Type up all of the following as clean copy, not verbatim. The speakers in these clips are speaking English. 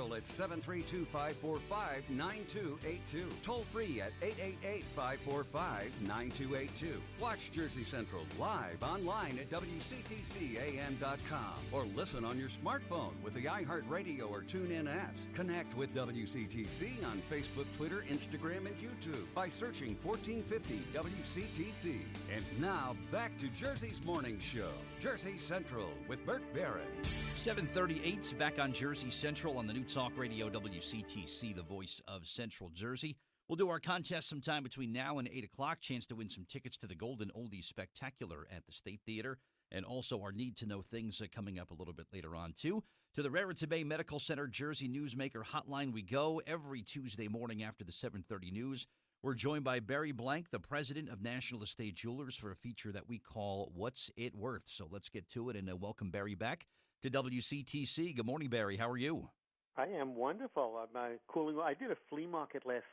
Central at 732-545-9282. Toll free at 888-545-9282. Watch Jersey Central live online at WCTCAM.com or listen on your smartphone with the iHeartRadio or TuneIn apps. Connect with WCTC on Facebook, Twitter, Instagram, and YouTube by searching 1450 WCTC. And now back to Jersey's Morning Show, Jersey Central with Bert Barron. 7:38 back on Jersey Central on the new talk radio WCTC, the voice of Central Jersey. We'll do our contest sometime between now and 8 o'clock. Chance to win some tickets to the Golden Oldies Spectacular at the State Theater. And also our Need to Know Things coming up a little bit later on, too. To the Raritan Bay Medical Center Jersey Newsmaker Hotline we go every Tuesday morning after the 7:30 news. We're joined by Barry Blank, the president of National Estate Jewelers, for a feature that we call What's It Worth? So let's get to it and welcome Barry back to WCTC. Good morning, Barry. How are you? I am wonderful. I'm cooling. I did a flea market last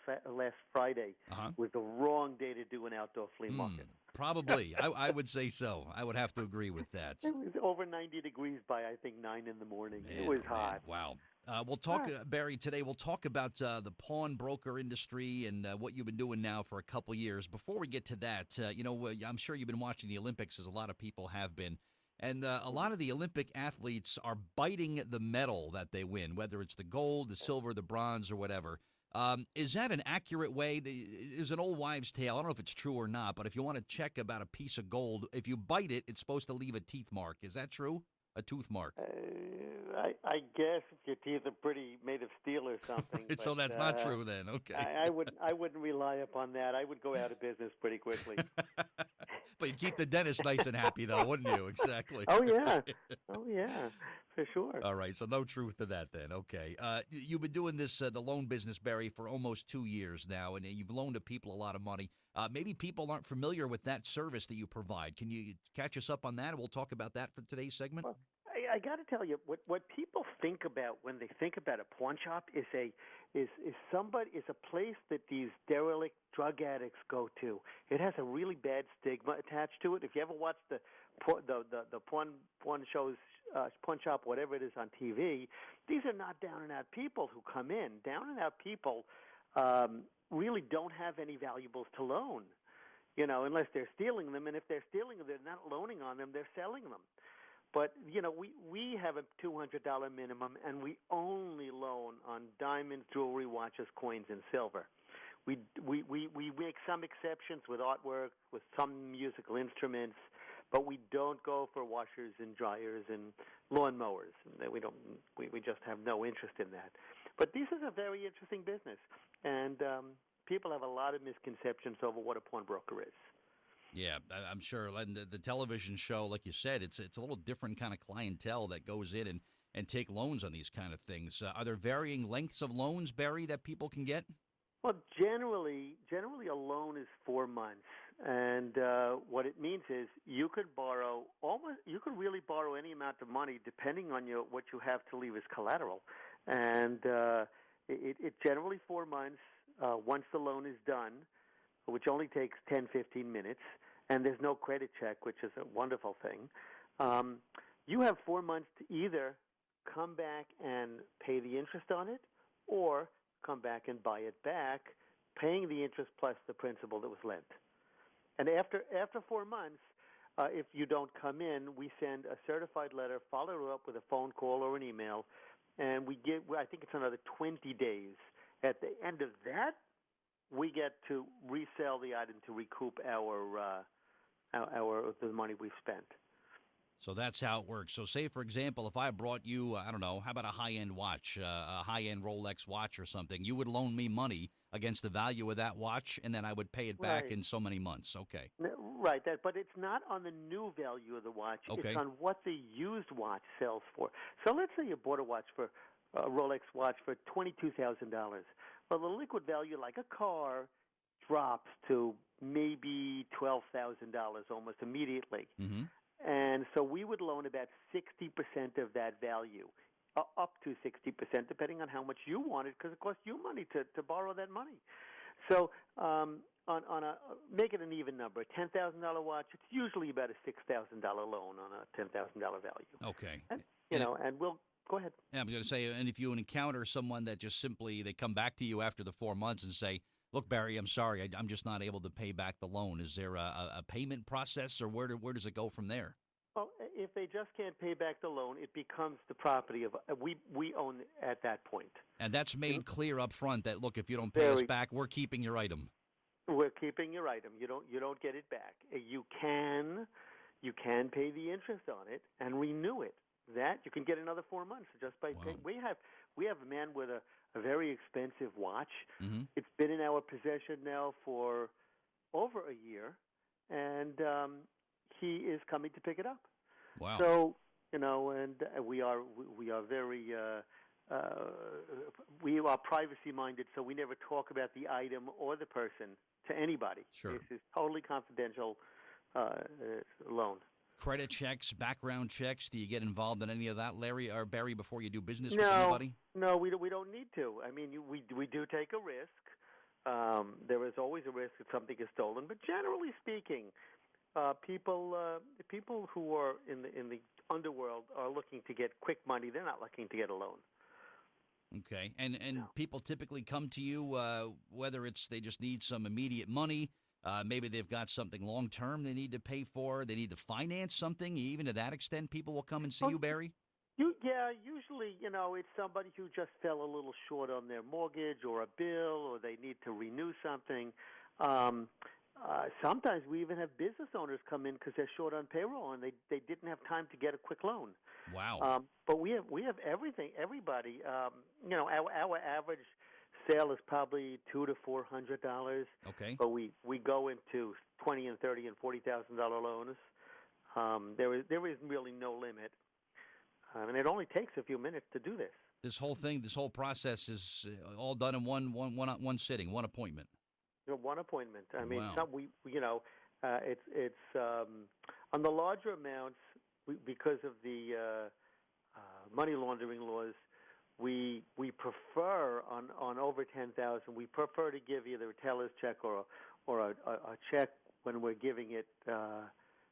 Friday. Was the wrong day to do an outdoor flea market. Probably. I would say so. I would have to agree with that. It was over 90 degrees by, I think, 9 in the morning. It was hot. Wow. We'll talk, Barry, today. We'll talk about the pawnbroker industry and what you've been doing now for a couple years. Before we get to that, I'm sure you've been watching the Olympics, as a lot of people have been. And a lot of the Olympic athletes are biting the medal that they win, whether it's the gold, the silver, the bronze, or whatever. Is that an accurate way? There's an old wives' tale. I don't know if it's true or not, but if you want to check about a piece of gold, if you bite it, it's supposed to leave a teeth mark. Is that true? A tooth mark? I guess if your teeth are pretty made of steel or something. So that's not true then. Okay. I wouldn't rely upon that. I would go out of business pretty quickly. But you'd keep the dentist nice and happy, though, wouldn't you? Exactly. Oh, yeah, for sure. All right, so no truth to that then. Okay. You've been doing this, the loan business, Barry, for almost 2 years now, and you've loaned to people a lot of money. Maybe people aren't familiar with that service that you provide. Can you catch us up on that? We'll talk about that for today's segment. Well, I got to tell you, what people think about when they think about a pawn shop is a place that these derelict drug addicts go to. It has a really bad stigma attached to it. If you ever watch the pawn shows, pawn shop, whatever it is on TV, these are not down and out people who come in. Down and out people really don't have any valuables to loan, unless they're stealing them. And if they're stealing them, they're not loaning on them; they're selling them. But, we have a $200 minimum, and we only loan on diamonds, jewelry, watches, coins, and silver. We make some exceptions with artwork, with some musical instruments, but we don't go for washers and dryers and lawnmowers. We just have no interest in that. But this is a very interesting business, and people have a lot of misconceptions over what a pawnbroker is. Yeah, I'm sure. And the television show, like you said, it's a little different kind of clientele that goes in and take loans on these kind of things. Are there varying lengths of loans, Barry, that people can get? Well, generally a loan is 4 months, and what it means is you could really borrow any amount of money depending on what you have to leave as collateral, and it generally 4 months. Once the loan is done, which only takes 10, 15 minutes, and there's no credit check, which is a wonderful thing. You have 4 months to either come back and pay the interest on it or come back and buy it back, paying the interest plus the principal that was lent. And after 4 months, if you don't come in, we send a certified letter, follow it up with a phone call or an email, and I think it's another 20 days. At the end of that, we get to resell the item to recoup the money we've spent. So that's how it works. So say, for example, if I brought you, I don't know, how about a high-end watch, a high-end Rolex watch or something, you would loan me money against the value of that watch, and then I would pay it back in so many months. Okay. Right, but it's not on the new value of the watch. Okay. It's on what the used watch sells for. So let's say you bought a Rolex watch for $22,000. Well, the liquid value, like a car, drops to maybe $12,000 almost immediately. Mm-hmm. And so we would loan about 60% of that value, up to 60%, depending on how much you wanted, because it costs you money to borrow that money. So make it an even number, a $10,000 watch, it's usually about a $6,000 loan on a $10,000 value. Okay. And, and we'll Go ahead. Yeah, I was going to say, and if you encounter someone that just simply they come back to you after the 4 months and say, "Look, Barry, I'm sorry, I'm just not able to pay back the loan." Is there a payment process, or where does it go from there? Well, if they just can't pay back the loan, it becomes the property of we own at that point. And that's made clear up front that look, if you don't pay us Very. back, we're keeping your item. We're keeping your item. You don't get it back. You can pay the interest on it and renew it. That you can get another 4 months just by Wow. paying. We have a man with a very expensive watch. Mm-hmm. It's been in our possession now for over a year, and he is coming to pick it up. Wow. So and we are very we are privacy minded, so we never talk about the item or the person to anybody. Sure. This is totally confidential loan. Credit checks, background checks. Do you get involved in any of that, Larry or Barry, before you do business with No, anybody? no, we don't need to. I mean, we do take a risk. There is always a risk that something is stolen, but generally speaking, people who are in the underworld are looking to get quick money. They're not looking to get a loan. Okay, and No. people typically come to you whether it's they just need some immediate money. Maybe they've got something long term they need to pay for. They need to finance something. Even to that extent, people will come and see you, Barry. Usually, it's somebody who just fell a little short on their mortgage or a bill, or they need to renew something. Sometimes we even have business owners come in because they're short on payroll and they didn't have time to get a quick loan. Wow. But we have everything. Everybody. Our average sale is probably $200 to $400. Okay. But we go into $20,000 and $30,000 and $40,000 loans. There is really no limit, and it only takes a few minutes to do this. This whole process is all done in one sitting, one appointment. One appointment. I mean, Wow. it's on the larger amounts because of the money laundering laws. We prefer on over 10,000. We prefer to give either a teller's check or a check when we're giving it,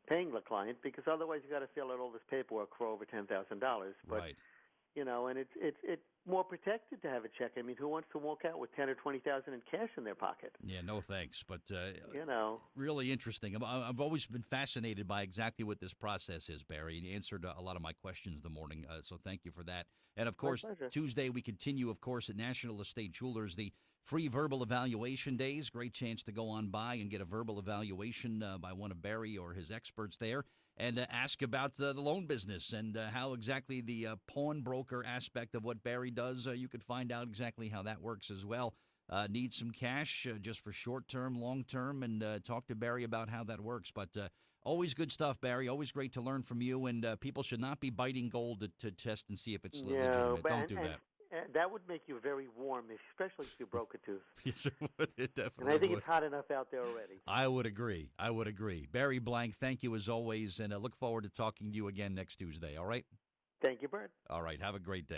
paying the client, because otherwise you got to fill out all this paperwork for over $10,000. But Right. and it's more protected to have a check. I mean, who wants to walk out with 10 or 20,000 in cash in their pocket? Yeah. No thanks. But Really interesting. I've always been fascinated by exactly what this process is, Barry. And you answered a lot of my questions the morning. So thank you for that. And of course, pleasure. Tuesday we continue, of course, at National Estate Jewelers, the free verbal evaluation days. Great chance to go on by and get a verbal evaluation by one of Barry or his experts there, and ask about the loan business and how exactly the pawnbroker aspect of what Barry does. You could find out exactly how that works as well. Need some cash just for short-term, long-term, and talk to Barry about how that works. But always good stuff, Barry. Always great to learn from you, and people should not be biting gold to test and see if it's legitimate. Don't do that. And that would make you very warm, especially if you broke a tooth. Yes, it would. It definitely And I think would. it's hot enough out there already. I would agree. Barry Blank, thank you as always, and I look forward to talking to you again next Tuesday, all right? Thank you, Bert. All right, have a great day.